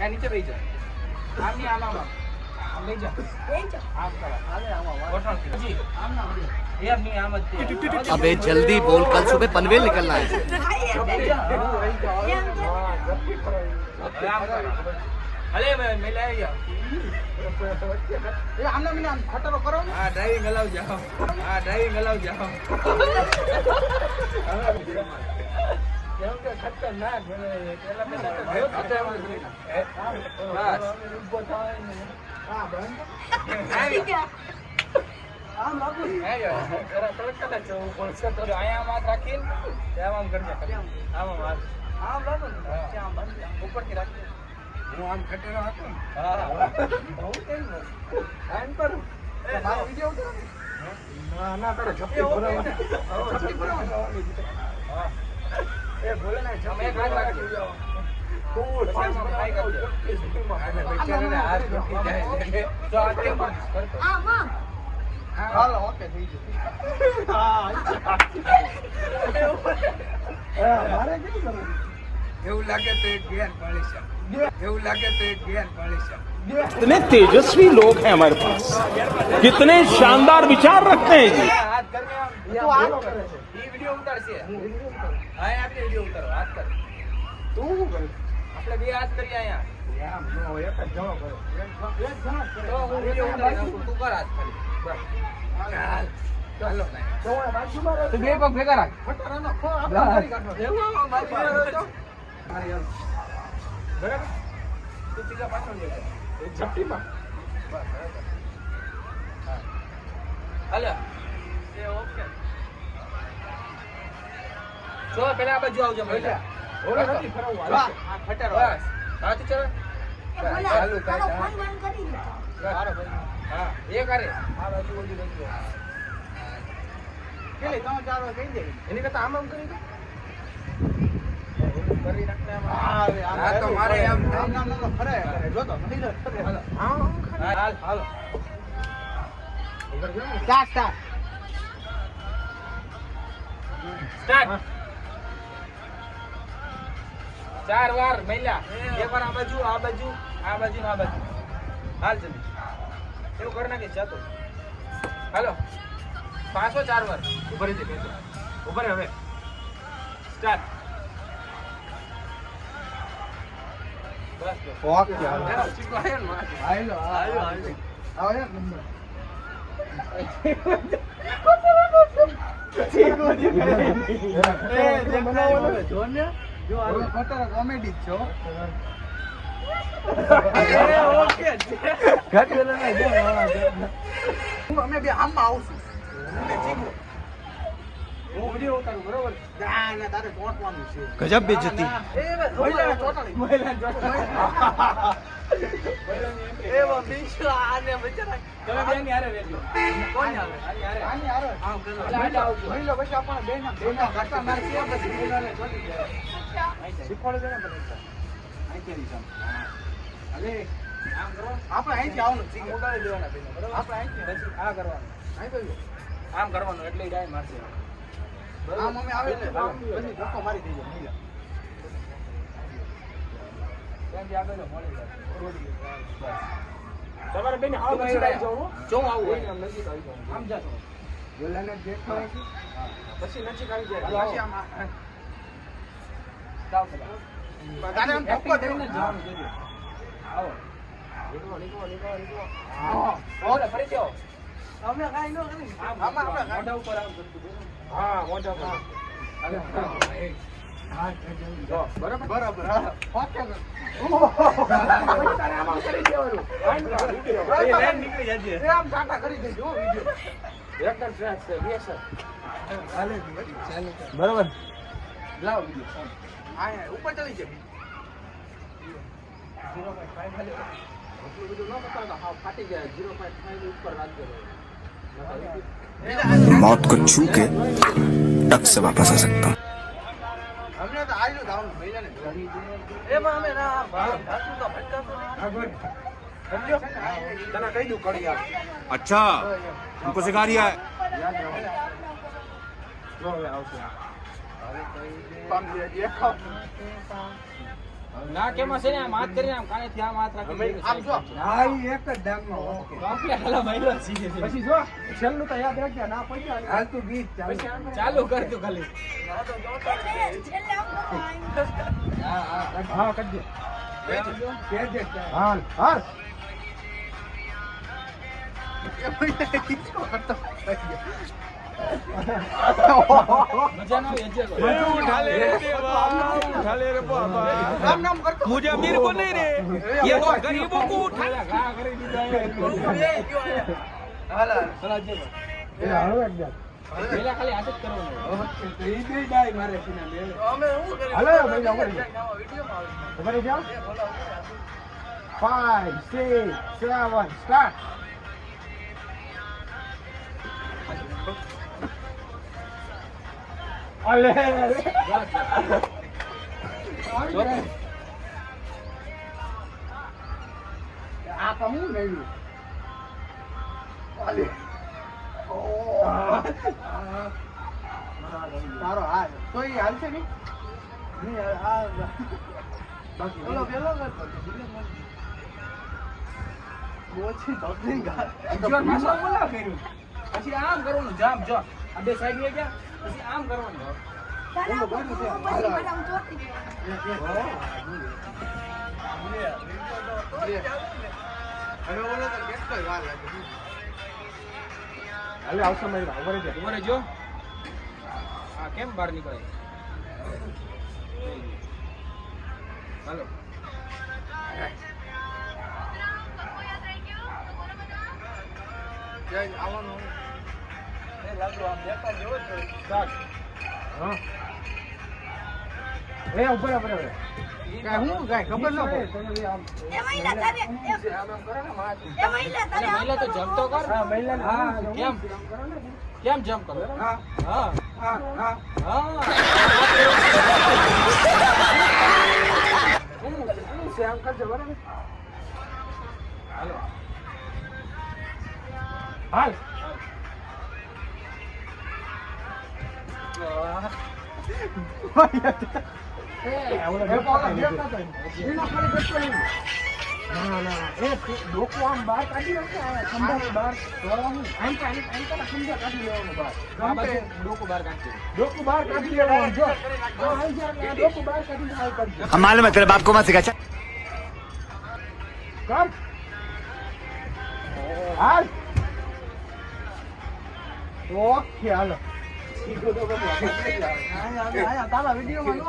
નીચે બેસી જા. આમ ની આમ લઈ જા. આમ કર. આમ ના એમ ની આમ જ. अबे जल्दी बोल, कल सुबह पनवेल निकलना है. અલે મેં લઈ ગયા. એ આમને મને ખટરો કરો. હા ડ્રાઇવિંગ અલાવ જાઓ. હા ડ્રાઇવિંગ અલાવ જાઓ. કેમ કે ખતરનાક બને પેલા પેલા તો ગયો તો બસ ઉભો થાય ને. હા બંધ આવી ગયા. આમ લાગુ હે યાર જરા કલકતા છો કોલસે તો આયા માં રાખીને તેમ આમ કરજે. આમ આમ લાગુ ને ત્યાં બંધ ઉપરથી રાખી. હું આમ ખટેલો હતો ને. હા બહુ કેમ નો આમ પર મારો વિડિયો ઉતારો. ના ના તારે ઝપટી ભરાવા. ઝપટી ભરાવા. હા એ બોલે ને જમે એક હાથ રાખી જાઓ. ખૂબ સાઈઝ ટ્રાય કરજો. અને બેચારાને હાથ દુખી જાય તો આ કેમ કરતો. હા માં હાલો ઓકે થઈ ગયું. હા મારે કેમ કરવું. એવું લાગે તો એક ગેર પાડી છે. એવું લાગે તો એક ગેર પાડી છે. कितने तेजस्वी लोग हैं हमारे पास, कितने शानदार विचार रखते हैं जी. હાથ કરને તો આ કરે છે. ઈ વિડિયો ઉતારશે. હા આપણે વિડિયો ઉતારો હાથ કર. તું શું કરે. આપણે બે હાથ કરી આયા. આમ જો એક જ જણો કરે. એક જણો કરે. તો હું વિડિયો ઉતારી તું કર હાથ કરી. બસ ચાલ ચાલો તો બાજુમાં રહે. તું બે પગ ભેગા રાખ. ફટારાનો ખો આપણે કરી કાઢો. એવું બાજુમાં રહે તો મારી હાલ બરાબર. તું તીજા પાછળ જઈ જા. એક ઝપટીમાં બસ બરાબર. હા હાલે એ ઓકે. જો પેલા આ બાજુ આવજો મહિલા. ઓલો નથી ફરવું. વાહ આ ખટારો. બસ હાથ ચલો. ચાલુ કર. ફોન બંધ કરી દે. સારો ભાઈ. હા એ કરે. આ બાજુ ઓલી બાજુ. કેલી તમે ચાલો કહી દે. એની કરતા આમ કરી દો. કરી નાખને આમ. આ તો મારે આમ નામ ફરે જો તો નહીં લે. હાલો હાલ હાલો. Start start. 4 વાર મહિલા. એક વાર આ બાજુ આ બાજુ આ બાજુ આ બાજુ. હાલ જલ્દી એવું કર નાખી જાતો. હાલો પાછો 4 વાર. ઉભા રહી દે. ઉભા રહે હવે. સ્ટાર્ટ. બસ ઓકે યાર ચીકો આયો ને. આયો આયો આયો. આવો એક નંબર. ચીકો એ જે બનાવવાનો જો ને. જો આ ખતર કોમેડી છો. એ ઓકે ઘટેલો ના જો અમે બે આમાં આવશું. અને ચીકો હું વિડિયો ઉતારું બરોબર. ના ના તારે ચોટવાનું છે. गजब बेइज्जती. એ બસ મહિલા ચોટાડી. મહિલા ચોટાડી. એ વો બીજો આને બચારા તમે બેન યારે રેજો. કોણ આવે? આની આરે. આમ કરો. મહિલા આવજો. મહિલા પછી આપણે બેના કાકા મારતી આ પછી મહિલાને ચોટી જાય. શીખવાડે છે ને બધા. આઈ કેરી જામ. અલે આમ કરો. આપણે અહીંથી આવવાનું છે. ઉડાડી દેવાના બેનો બરોબર. આપણે અહીંથી પછી આ કરવાનું. અહીં તો આમ કરવાનું એટલે ઈ ડાય મારશે. આમ અમે આવે ને પછી ધક્કો મારી દેજો મહિલા. ત્યાં આગળ મળી જાય. તમારે બેન આવ નજીક આવી જાવ. જો આવું હોય આમ નજીક આવી જાવ. આમ જાતો. બોલાને દેખાય છે. પછી નજીક આવી જાય. પછી આમ જાવ પેલા. તારે આમ ધક્કો દેઈને જવાનું છે. આવો. નીકળો. હા. ઓલે ફરી જાઓ. અમે કાઈ નો કરી. આમાં આપણે મોઢા ઉપર આમ કરતું. હા મોઢા પર. અરે હા જો બરાબર બરાબર. હા ઓકે. તારે આમાં કરી દેવાનું. એ લાઈન નીકળી જાજે. એ આમ ટાટા કરી દેજો વિડિયો. એકદમ ટ્રેસ છે બેસર. ચાલે બરાબર. લાવ વિડિયો. આયા ઉપર ચડી જાય. 0.5 ખાલી. એટલું બધું ન બતાવતા હા ફાટી જાય. 0.5 ની ઉપર રાખજો. मौत को छू के टक से वापस आ सकता हूँ. हमने तो आइलो दाऊं महीना ने ए में हमें ना भाई धासु तो भटका तो नहीं समझो तना कही दू कड़ी आप. अच्छा हमको सिखा रिया है. याद रहो. लो ले आओ से. ના કેમાં છે ને આમ હાથ કરીને આમ કાનેથી આમ હાથ રાખી આમ જો હા ઈ એક જ ડાંગમાં ઓકે આપણે હાલા મહિલો છીએ પછી જો છેલ્લું તો યાદ રાખજે ના પૈસા હાલ તું ગીત ચાલુ ચાલુ કર તું ખાલી હા કરજે કેજે હાલ હાલ મજા ના આવે રામ નામ કરતો मुझे अमीर को नहीं रे ये तो गरीबों को उठा ઘા કરી દીધા હાલ સરાજે એ હવે એકદમ પેલા ખાલી હાથ જ કરવાનો ઈ બે ડાય મારે સીના બે અમે શું કરી હાલો ભાઈ જાઓ કરી વિડિયોમાં ખબર જાઓ 5 6 7 સ્ટાર્ટ અલે આ કમું નહીં અલે તારો હાલ તો ઈ હાલ છે ને નહીં આ બાકી ઓલો પેલો બોછી ધોકીને ગા જોર માસો બોલા કર્યું પછી આમ કરવાનું જામ જો આ બે સાઈડ મે ગયા પછી આમ કરવાનું હવે ઓલો તો કેટલો વાર લાગે હાલે આવશે મારી ખબર છે તમારે જો આ કેમ બહાર નીકળે હાલો જય આવવાનું એ લાગુ આમ બેટા જેવો જ હોય. સ્ટાર્ટ હા એ ઉપર ઉપર કાઈ હું કાઈ ખબર ન પડે તમે આમ અને મહિલા તો જમ્પ તો કર હા મહિલા હા કેમ કેમ જમ્પ કરો હા હા હા હા હા હું છે આમ કરજો બરાબર હાલો હાલ ના ડોકો આમ બહાર કાઢી નાખે ખંભા બહાર આમ ખંભા કાઢી લેવાનું બહાર આ બાજુ ડોકું બહાર કાઢજો ડોકો બહાર કાઢી લેવાનું જો ડોકો બહાર કાઢી હાલ કરજો हम मालूम है तेरे बाप को मत सिखा કર હાલ ઓકે હાલો તારા વિડીયોમાં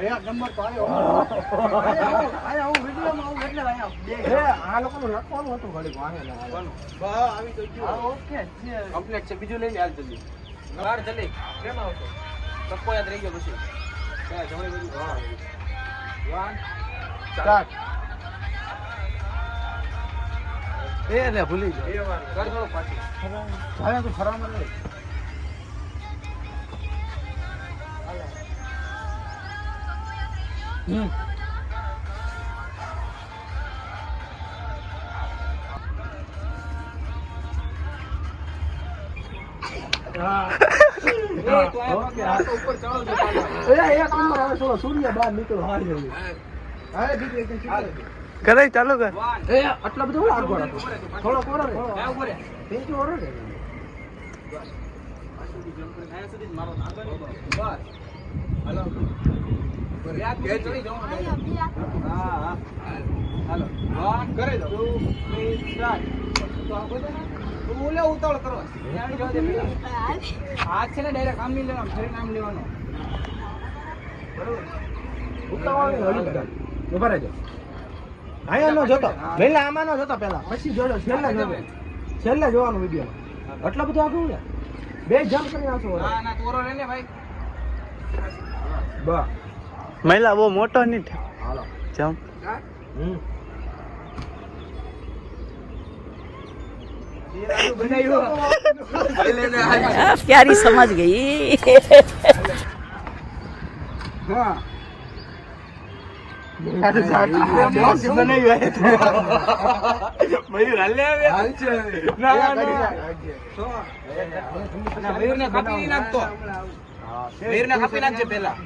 એક નંબર તો આવ્યો હું વિડીયોમાં એટલે આ લોકોનું લખવાનું હતું ઘડીક આવી તો ગયો ઓકે કમ્પ્લીટ છે બીજું લઈને હાલ જલ્દી બહાર જલ્દી કેમ આવતો તક્કો યાદ રહી ગયો પછી ક્યાં જમણી બાજુ હા 1 સ્ટાર્ટ એ લે ભૂલી કર થોડો પાછી જાય તો ફરવામાં નહીં ઓકે આ તો ઉપર ચડો છો એક નંબર હવે થોડો સૂર્ય બહાર નીકળો હારી જલ્દી હા દીકરી કરે ચાલુ કર એ આટલા બધું આગળ હતો થોડો કોરો રે આ ઉપર pintu orang deh. આયા સુધી જ મારો આગળ બસ હાલો યાદ કે ચડી જાવ હા હા હાલો 1 કરી દો 2 3 સ્ટાર્ટ તો આ બધું તો ઓલે ઉતાવળ કરો આવી જાવ દે પેલા હાથ છે ને ડાયરેક્ટ આમ નહીં લેવાનો ફરી નામ લેવાનો બરોબર ઉતાવળ હળી બધા. ઉભા રહેજો. આયા નો જોતો. પહેલા આમાં નો જોતો પહેલા. પછી જોજો છેલ્લે જોવાનો વિડિયો. આટલા બધું આગળ ને. બે જમ્પ કરી નાખો. ના ના તોરો લે ને ભાઈ બા. મહિલા બહુ મોટો નહીં હાલો. જમ प्यारी समझ गई हाँ મયુરને કાપી નાખતો. મયુરને કાપી નાખજે પેલા.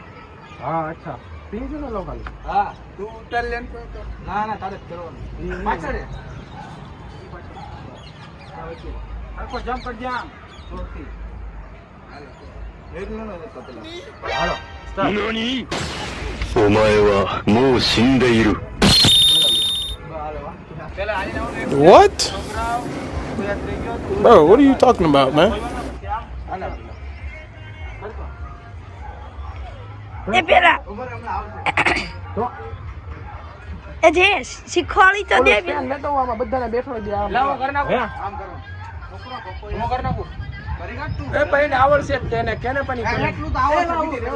હા અચ્છા પીજો ને લોકલ હા તું ઉતાર લે. ના ના તારે જ કરવાનું. પાછળ રે. આખો જમ્પ કર જા. ઓકે. મયુરને નો તો પેલા. હાલો お前はもう死んでいる。 પેલા આવીને આવો ને. What? Bro, what are you talking about, man? એ પેલા તો એ જે શીખવાડી તો દે સ્ટેન્ડ લેતો આમાં બધાને બેઠો દે આમ લાવો કર નાખો. હે? આમ કરો. હું કર નાખું. કરી નાખ તું. એ ભાઈને આવડશે જ તેને કેને પણ ઈ કરે. એટલું તો આવડે છે.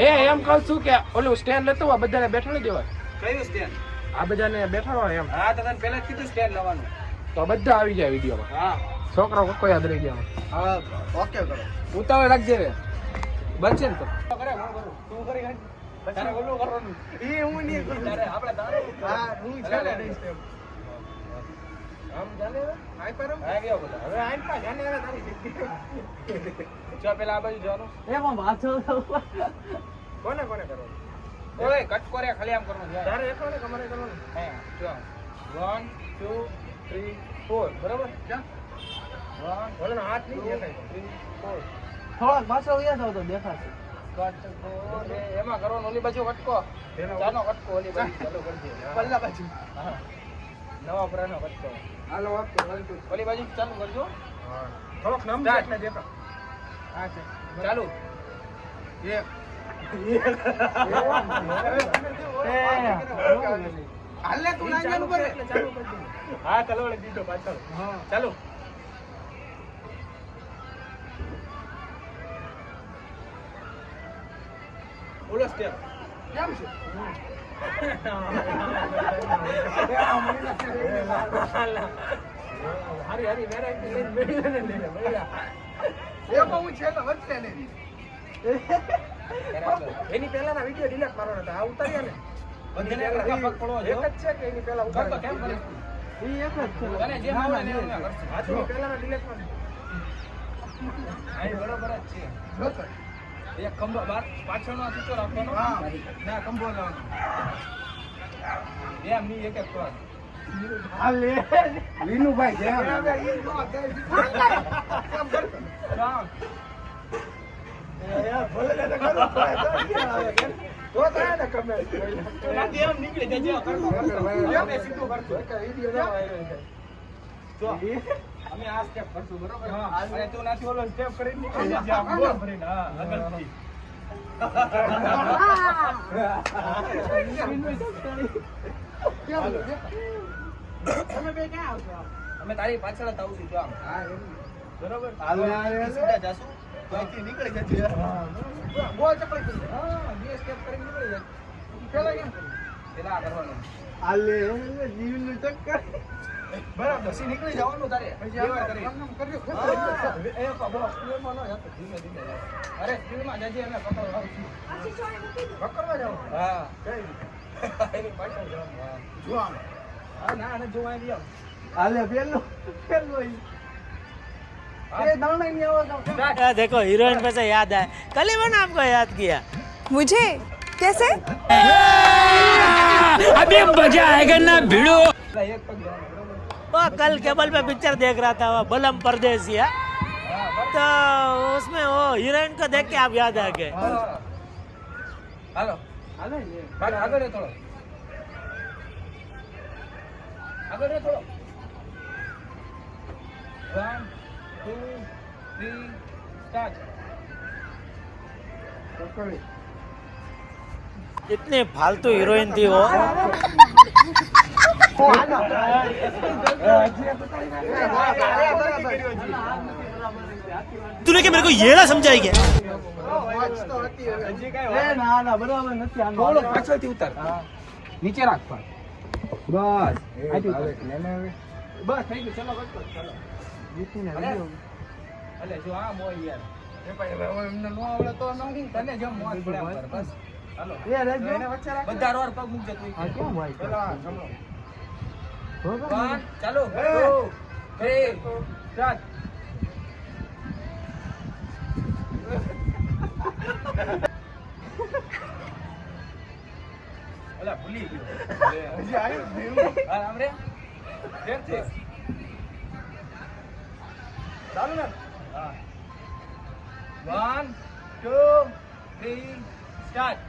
એ એમ કહું છું કે ઓલું સ્ટેન્ડ લેતો આ બધાને બેઠાડી દેવાય કયું સ્ટેન્ડ? આ બધાને બેઠાડો એમ હા તો તને પહેલા જ કીધું સ્ટેન્ડ લાવવાનું. તો બધા આવી જાય વિડીયોમાં હા છોકરો કોકો યાદ રહી ગયા હા ઓકે કરો. ઉતાવળ રાખજે રે બનશે ને તો કરે હું કરું. તું કરી કાઢ. તારે ઓલું કરવાનું. ઈ હું નહીં કરું. તારે આપણે તારે હા હું ચાલે નહીં સ્ટેપ. આમ ચાલે આઈ પર આ ગયો બોલા. હવે આઈ પા જાને હવે તારી જિંદગી. જો પેલા આ બાજુ જવાનું. એમાં પાછો કોને કોને કરો ઓય કટ કરે ખાલી આમ કરવાનું. તારે એકલો ને કમરે કરવાનું હા જો 1 2 3 4 બરાબર ક્યાં 1 ઓલાનો હાથ નહીં દેખાય 3 4 થોડાક પાછળ ઉયા જાવ તો દેખાશે. કટકો રે એમાં કરવાનો. ઓલી બાજુ કટકો ચાનો કટકો ઓલી બાજુ ચાલુ કરજે. પલ્લા બાજુ હા નવા પુરાનો કટકો. હાલો ઓકે ઓલી બાજુ ચાલુ કરજો. થોડોક નમ સ્ટાર્ટ. એટલે દેખા હા છે ચાલુ એક હાલે તું લાગેલું કરે એટલે ચાલુ કરી દે હા ચાલો ઓલે દીધો પાછળ હા ચાલુ ઓલો સ્ટેપ કેમ છે હારી હારી વેરાયટી લઈને બેઠી ને લઈને એમાં હું છે તો વચ્ચે નહીં એની પહેલાના વિડિયો ડિલીટ કરવાના હતા આ ઉતાર્યા ને બધાને એક રખા પગ પડવો જો. એક જ છે કે એની પહેલા કરતો ઉતાર્યા કેમ કરે ઈ એક જ છે. તને જે આવડે ને એવું કરશું. આ તો પહેલાના ડિલીટ માં હા એ બરોબર જ છે જોતો એક ખંભો પાછળનો આ ચૂચો રાખવાનો ના ખંભો લાવવાનો એમ નહીં એક એક કર હાલે વિનુભાઈ જેમ તો થાય ને કમેન્ટ એમ નીકળી જજો કરતો એમ સીધું કરતો વિડિયો ના વાયરલ થાય જો અમે આ સ્ટેપ કરશું બરોબર અને તું નાથી ઓલો સ્ટેપ કરીને નીકળી જજે આમ બોલ ભરીને હા આગળથી તમે બે ક્યાં આવશો અમે તારી પાછળ જ આવું છું જો આમ હા એમ બરોબર હાલે, હાલે. સીધા જાશું તો અહીંથી નીકળી જજે ગોળ ચપડી કરી હા બે સ્ટેપ કરીને નીકળી જાય પેલા કેમ કર્યું પેલા આ કરવાનું હાલે જીવનું ચક્કર બરાબર પછી નીકળી જવાનું તારે પછી બે વાર આપણે કરી. આમ આમ કર્યું હા, એ પકડો. સ્પીડમાં ન જતો, ધીમે ધીમે જાઓ. અરે સ્પીડમાં જજે અને પકડવા આવું છું. પકડવા જાવ હા કઈ રીતે? એની પાછળ જવાનું. હા. જો આમ હા ના આને જોવા આવી આવ. હાલે પેલું ये दाना ही नहीं आवाज देखो हीरोइन पे से याद आया कल ही मैंने आपको याद किया मुझे कैसे अभी मजा आएगा ना भिड़ो પેલા એક પગ જવાનું, બરોબર? वो कल केबल पे पिक्चर देख रहा था वो बलम परदेसिया तो उसमें वो हीरोइन को देख के आप याद आ गए હા. હાલો ભાગ આગળ રે થોડો આગળ રે થોડો 1 2 3 સ્ટાર્ટ इतनी फालतू हीरोइन थी वो तूने क्या मेरे को ये ना समझाई क्या ना ना बराबर નથી આનો થોડો પાછળથી ઉતાર નીચે રાખ પણ બસ આથી ઉતાર. બસ થઈ ગયું ચલો બસ ચલો જીતીને અલે જો આ મોય યાર એ ભાઈ હવે એમને નો આવડે તો ન હું તને જેમ મોજ પડે એમ કર બસ એ રેજો બધા રોડ પગ મૂકજો તું આ કેમ હોય પેલા જમણો બરોબર? 1 ચાલો 2 3 સ્ટાર્ટ અલા ભૂલી ગયો હજી આવ્યું હા આમરે કેમ છે ચાલુ ને હા 1 2 3 સ્ટાર્ટ